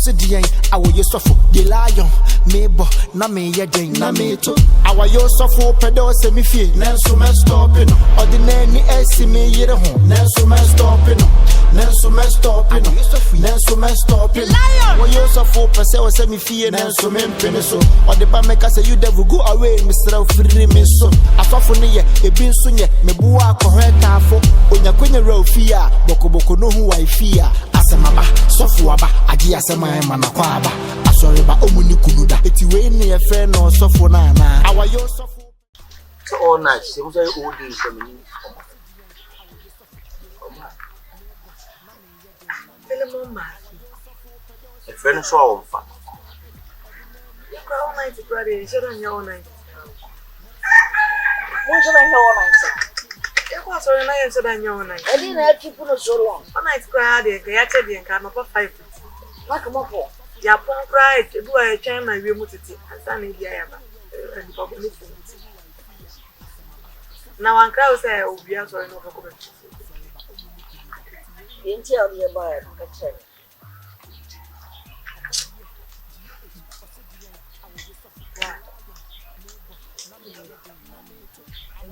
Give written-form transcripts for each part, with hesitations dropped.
Osidian, AWOYO SOFO, the lion, Mebo, na me yedin, na me to. AWOYO SOFO, pedo semi fee, Nelson man stopping. Ordinary me yere home, Nelson man stopping. Nelson man stopping. Nelson man stopping. AWOYO SOFO, Paseo semi fee, Nelson man peniso. Or the Bameka say you devil go away, Mr. Free me so. A fafuni, a bin sunye, me bua correct afo. Onya kwenye row fear, boko no who I fear. Asemaba, Sofuaba, AGYA sema mana kwaba. Asoreba omuni kunuda. Eti we ne friend no Sofo na na. AWOYO SOFO. So all night, say we say all day for me. Telemo ma. A friend so on fa. You go all night to pray, so don't you all night. What's your name all night, sir? You go so na you so don't you all night. I didn't have to put it so long. All night cry dey, ka ya che dey nka no for 5. Like a moppo. Ya pon cry, do I chain my we mutiti. Asante dia ya ba. And the public now one crowd say obi aso no for come. Didn't tell me about it.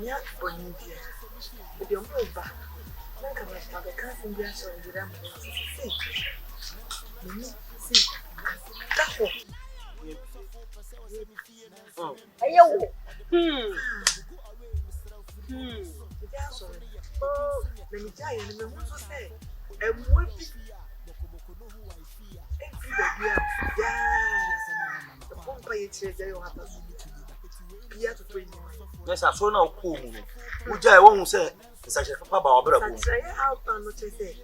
Yeah, for you. If you move back, then come back. I can't be so with them. See. That's all. Ayo. Let me tell you, let me say, and what is the phone pay it they have to pay. Yes, I saw now cool. Uja won't say, it's actually Papa Barbara. I how can not say?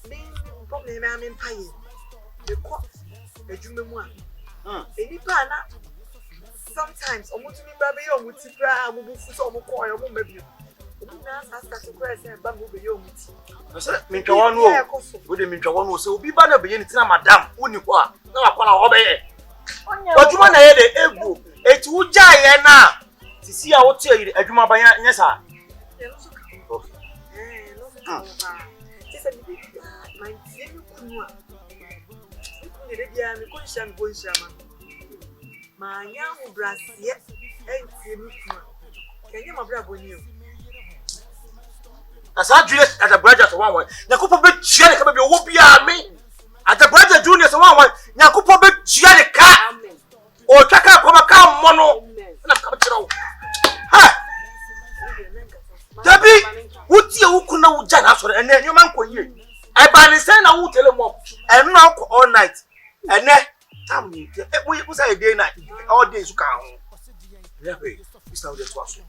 Being problem, I'm in pay. The court, a junior. Any pana. Sometimes, almost me, baby, or would see cry, will be so much or maybe. I said, Minkawan, would mean Jawan was so be banner beginning to Madame Uniqua. No, I call obey. But you want to hear the ego. It's Uja now. To see how tell you, a Juma by yes, sir. My young brass yet ain't can you my brother you? As I dress as a brother to one, Nakupo bit chair can be whoop ya me. As a brother junior to one, Nakupo bit chair the car or Taka from a car mono. Ha! Debbie, would you could know Jana and then your man could you? I ban the same, I will tell him and now all night. And then, tell me, we was a day night, all days count. Yeah, it's now this was.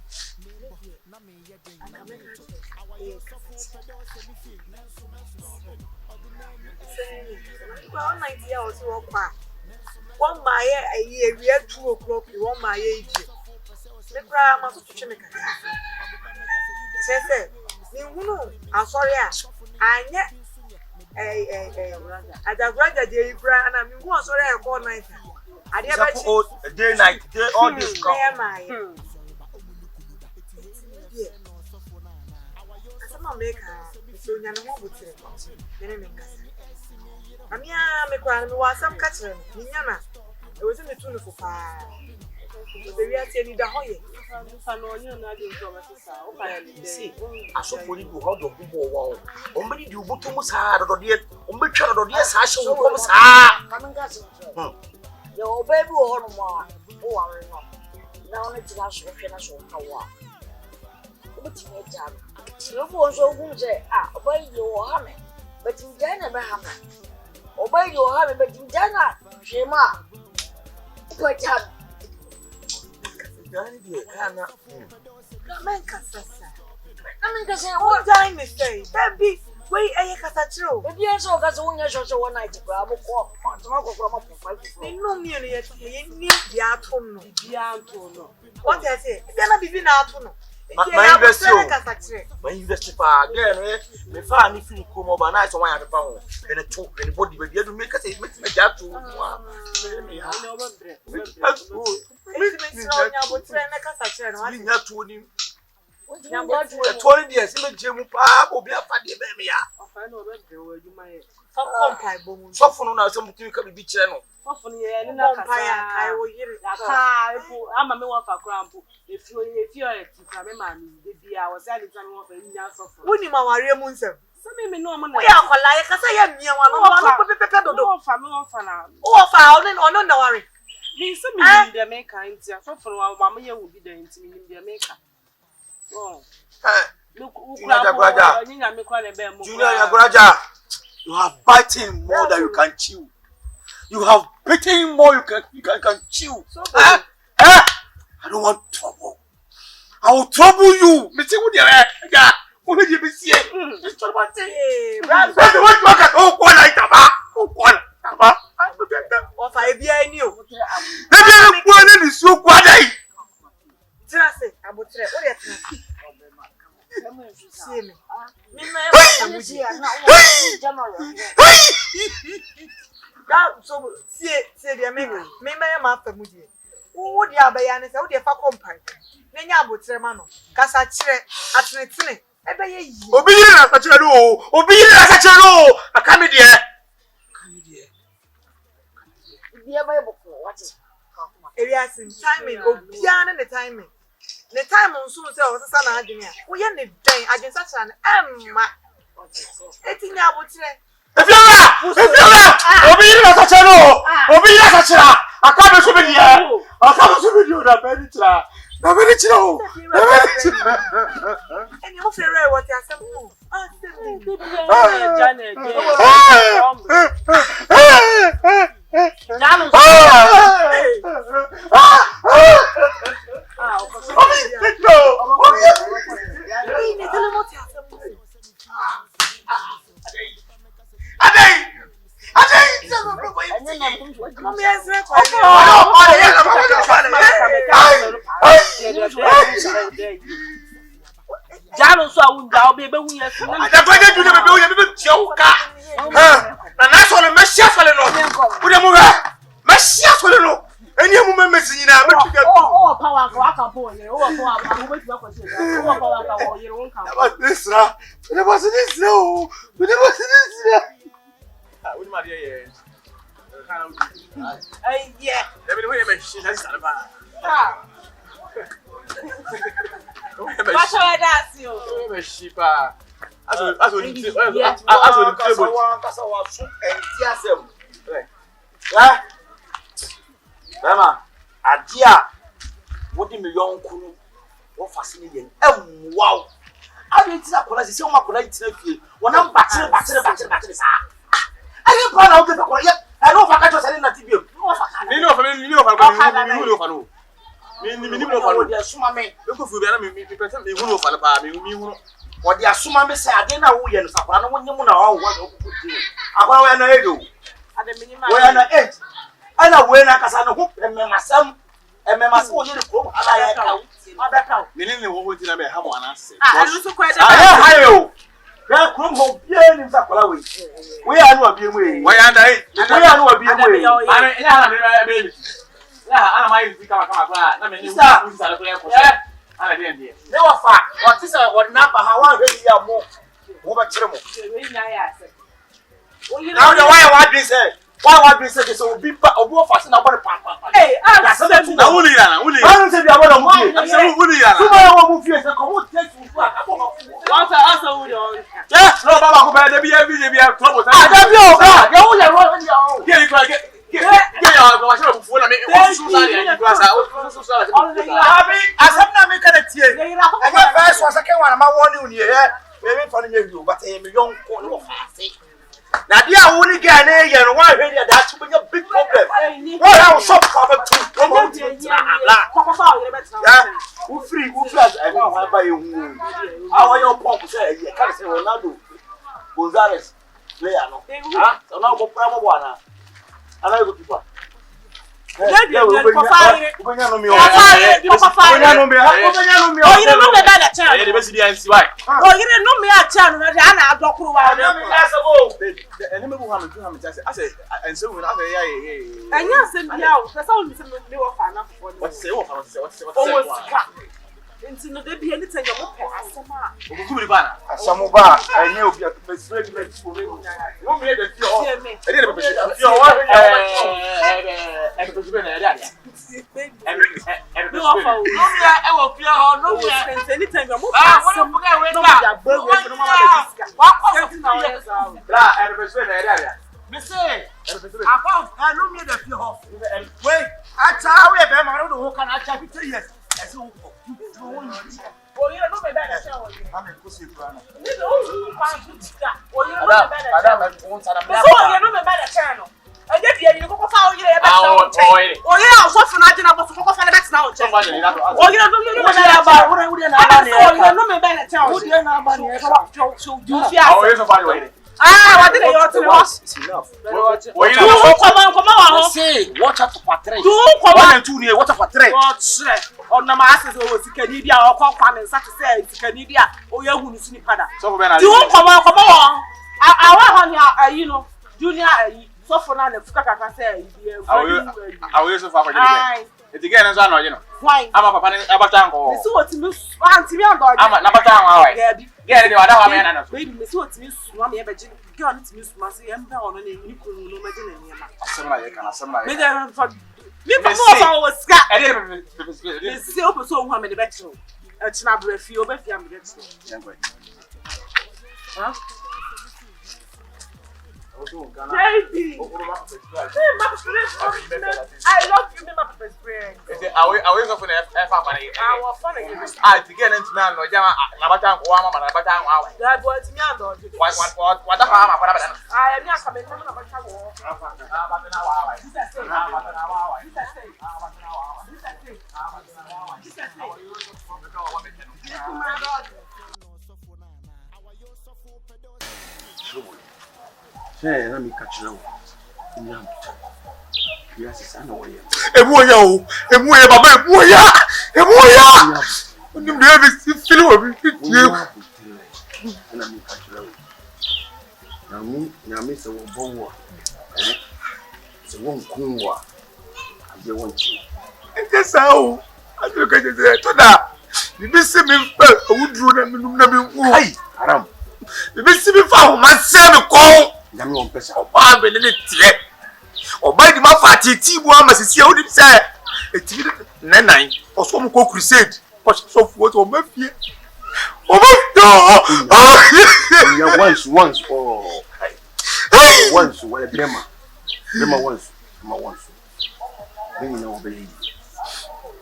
Well, 90 years old. 1 my a year, we had 2 o'clock, 1 my age. The crime must to make I'm sorry, I net a brother, dear, and I'm going sorry, I call night. I never day night, all this come. Make so you know what would I'm was some catching. Niana, it was in the tune for fire. The reality the hoy. See, I saw for you how the people wall. Only you put too much hard or yet, only child or yes, I shall come. Your baby or more. Oh, now it's not so financial power. What's your job? You want so good, obey your hammer, but in Jana Bahama. Obey your hammer, but in Jana, Shema. What up? What time is say, baby? Wait, I have a true. If you saw that's one night to grab a walk, they know me yet. What I say, then be out. My investor again, me find if you come over nice and 100 pounds and a talk anybody, but you make us a job to 20 years, Jim Papa will be a funny baby. Comply boom. So for no some to can be channel. For ye na I will hear it. I'm a me one for crampo. If you are to me man, the I was at the time of a sofo. Wouldn't you marry Munson? Some me no man. We are like I am near one for Oh, found and on the worry. Me some the maker in so for one mamma will be the intimate the maker. Oh, look, Junior Yagraja, you have biting more than you can chew. You have bitten more you can chew. I don't want trouble. I will trouble you. Mr. Woody, what did you be seeing? Mr. Batty, what market? Oh, one night, one. Or 5 years I knew. Maybe one is so quiet. Just say, I would say, see me. So, see, the American. Me, my master, Moody. Who would you have a yanis out there for company? Nenya would say, Mano, Cassatre, at Netine. Obedience, a channel, obedience, a channel. A comedian. Areas in timing, Obiana the timing. The time on soon sells a son of Adina. We end the day against such an Emma. It's in your butcher. If you're obedience, a channel, obedience, a channel. I come to be here. I come to be you, the Benitra. The Benitra. And you feel what you are saying. Wow. I didn't see a policy, so much police. When I'm back. I didn't plan out the quiet. I know if I got to TV. What the Asuma me say, I didn't know who you are. I don't want you to know what you do. I want to do. I the minimum. We are not eight. I know when I can hope and my son and my son will go. I like meaning the woman to have one answer. I also quite a that come home, yeah, in Zapalawi. We are not being way. Why are they? We are not being way. I might become a I mean, I didn't hear. No fact. What is what number? How are you more? Over Telemo. Now, why what they say? Why what they say is so big of more fast about the papa. Hey, I'm something to only. I don't say about a movie. I'm saying, who is a common text with what I answer with you. Yes, no, Baba, go be every day. Trouble. I don't know. You only run here. You can get. Yeah, I'm going to go. I mean, as I'm not making it here. I got first one, second one. I'm warning you here. Maybe for you, but I'm a young corner of fast. Now, dear, only get an area and why that's a big problem. What else? Some cover to come on. Who free, who flat? I don't buy you. How are your pump? Say, you can't say Ronaldo. Gonzalez, player, no. So now go problem one. I know people. Into no be anything you want asama. Ogugumi bana. Asamuba enye obi atubesire di mefu. Wo me dey fi o. E dey be fi o wa e be be na area dia. No offer. No me e wo fi o no me anything you want. Ah, what we get we da. No mama dey discuss. Wa ko na o. Bra e be be na area dia. Me say Akon no me dey fi o. Wait, acha we be ma no do kan acha 50 years. Ese wo ko. Oh, you know me better tell you. I'm a pussy brother. You know man futa. Oh, you know me better. Madam, I want to me. So you know me better tell. I get here you go fa o you better. Oh, you know so for na jina but so fa na better now. Oh, you know me better ba. Wo na ba ni. Oh, you know me better tell. Wo dey na ba ni. So do fear. Oh, you so fa you. Ah, what did you want to watch? It's enough. Well, you know, come on. Say, watch out for three. 1 and 2 near, watch out for 3. On the masses over Canada or Copan and such as Canada, or your wound is Nipada. So, when I do come on. I want you know, Junior, so for now, the Fuka can say, I will so far. It's again as I know, you know. Why? I'm a papa about tango. Miss what you want to me. I'm a number town. Yeah, you are man. Maybe Miss what you want me, but you can't miss Massy and down and you couldn't imagine. Somebody for me, was Scott. I didn't see open so one in the bedroom. It's not a few, but I'm huh? Baby, I love you, my best friend. I will go for the family. I was funny. I began to know Nabatan, Nabatan. That was me. What the hell? I am not coming from Let me catch you. Yes, I know where you are. Emuya, Baba, Emuya. You never feel what you let me catch you. Now, Mr. Wombo, it's a one Kumwa. I want you. And that's how I look at it to that. You miss me, I would do them. Hey, Aram. You miss me for myself. Call. Yami won pesa oba be ne tie oba di ma fati ti bu amasisi o di se eti nanan oso mo ko crusade ko so fu o ma fie oba do ya once oh once where dema once ma once then you know be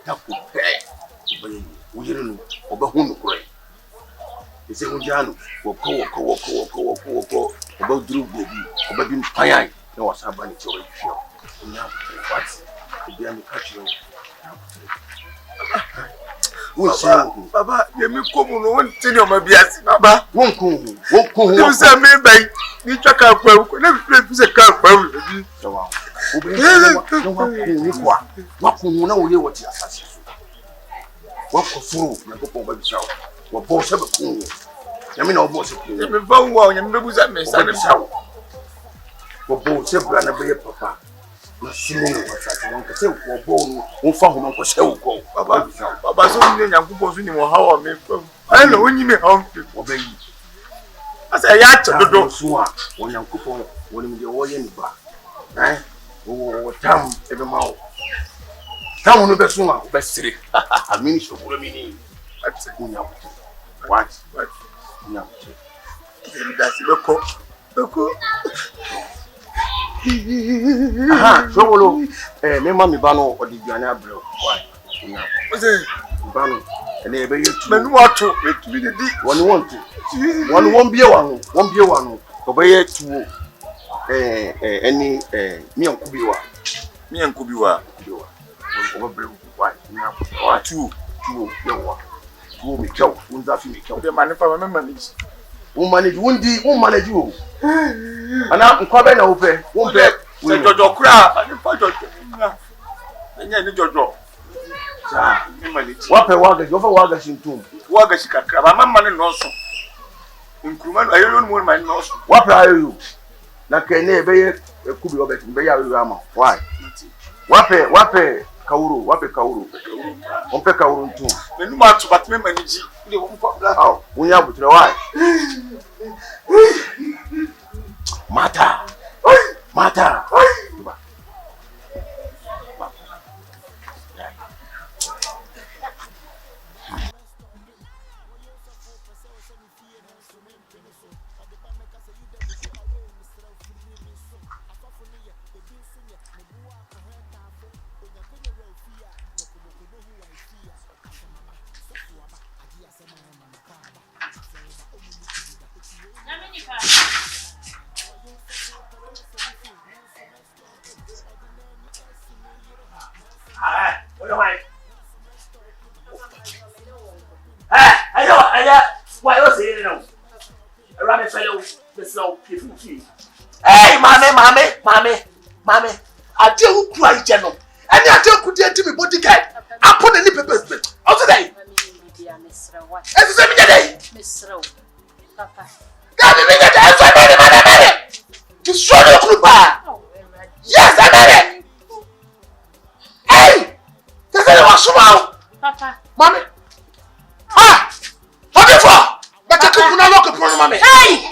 tapu be wo yire no oba hu no kure ese unjanu woko about Drew baby, about being fine. No, what's happening to you? What's the damn catcher? Baba, you may come on one thing on my bias, Baba. Won't come. You say, maybe you check out well, never play with a car. What can you know what you are? What for fool? You go over the south. What boss have a cool? I mean, almost a phone wall and maybe that may sound himself. For both several and a bear papa. Not soon as I want to say, or bone won't follow Uncle Selco. Baba, so many young people in how I may from. I know when you may home or baby. I say, I to do so. One young couple, one in the oil bar. Eh? Oh, town every mouth. Town no best one, best city. I mean, so what I mean. That's it. What? No. That's loco. Aha, so me mama bano odi duane abro. Why? No. What's it? Bano. And e be you. Me no want to. Me dey di. One want to. One bie wan. Ko be ye tu. Any me ankubi wa. Ko be why? Why? Two. Yawa. Go me kill. Unza fi me kill. The man fa me manage. Won manage you. Ana nkwabe na ope. Won pe. Jojo kura. Ani fa jojo. Enya ni jojo. Ja, me manage. Wape waga shintum. Waga shikakra. Ba mama ne no so. Nkruma no ayelo no mo man no so. Wape ayo. Na kene be ye kubi obet be ya ama. Why? Wape Kauru, what a Kauru? Ope Kauru too. When you want to bat me manage, you won't pop that out. We have to why? Mata. Hey, mommy. I tell you, cry, General. And I tell you, to me, bodyguard. I put any papers. Out today. As a day. Miss Rowe, Papa. To show you, Krupa. Yes, I made it. Hey, that's what Papa. Mommy. What is for? But I couldn't look upon mommy. Hey!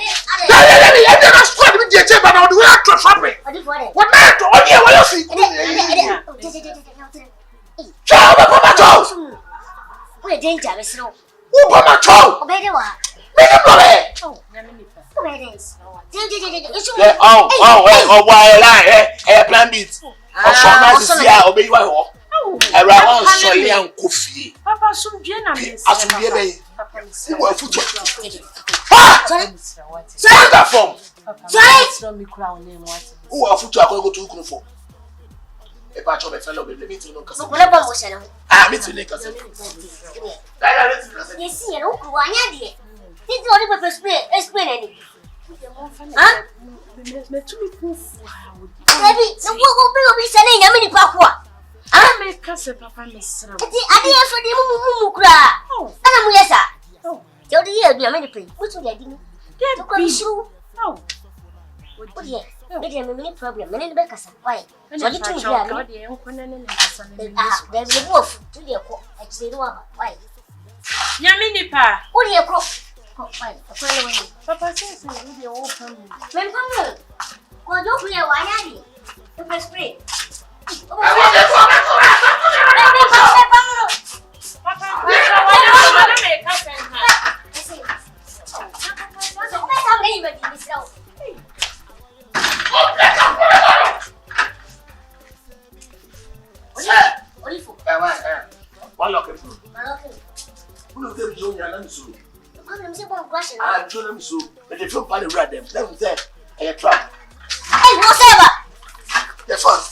I did not squad with the chamber now. Do I trust something? What man to only a Wayoosi? Child, Papa Joe! We're dangerous, no. Who Papa Joe? Obey the one. Make him go. Obey this. Why lie? Plan beats. Obey you. Around Solly and Kofi. Papa, some Jenna, Asumie. You were foot. Say that form. Who are foot go to Ukun for? A batch of a fellow with the meeting. Me to make us. You see, I don't go on yet. It's only for explain any. Huh? Baby, so what will be selling a mini papa? I make Casa Papa Miss Rowe. I didn't for the Mumukra. Oh, I'm yes, sir. Oh, you're the year, be a mini plane. What's your idea? Be sure. Oh, what dear? There's a mini problem. Many Becca's why? There's a wolf to the court. Actually, why? Yamini Pa. What do you cook? Papa says you'll be open. Remember, well, don't be a wine. The spray. One lock it. Who them Junior and so? I'm doing so, but the film party read them. Let me say, a trap. Hey, whatever. The first.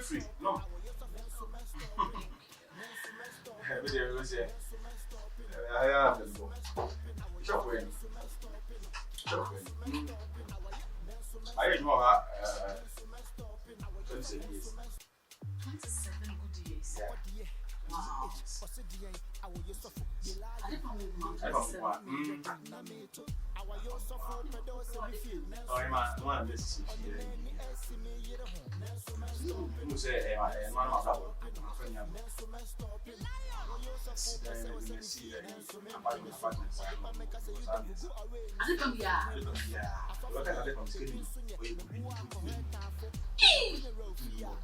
Free, no. I am the boy. Chocolate. I know 27 years. 27 good years. Wow. I don't know. Oh, I'm this you say, man, my brother.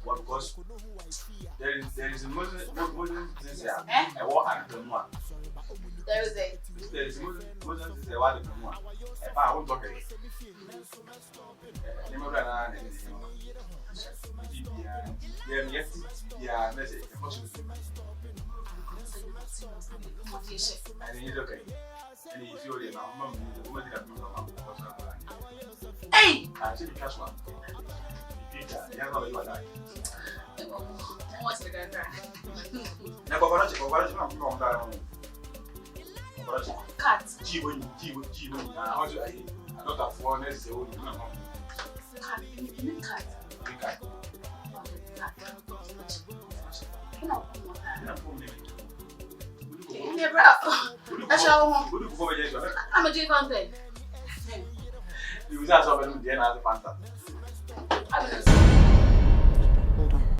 Because there is a modern thing here. I walk and do one. There is a modern thing here. What do you want? I won't talk it. Yeah, message. And it's okay. And if you're in our mom, hey! I see the cash one. You know you are like. What's the guy? Never got a cat. G1. How do I not have one as the old cat. I'm a J-Fan thing. You was also a little dinner as a panther. Yes.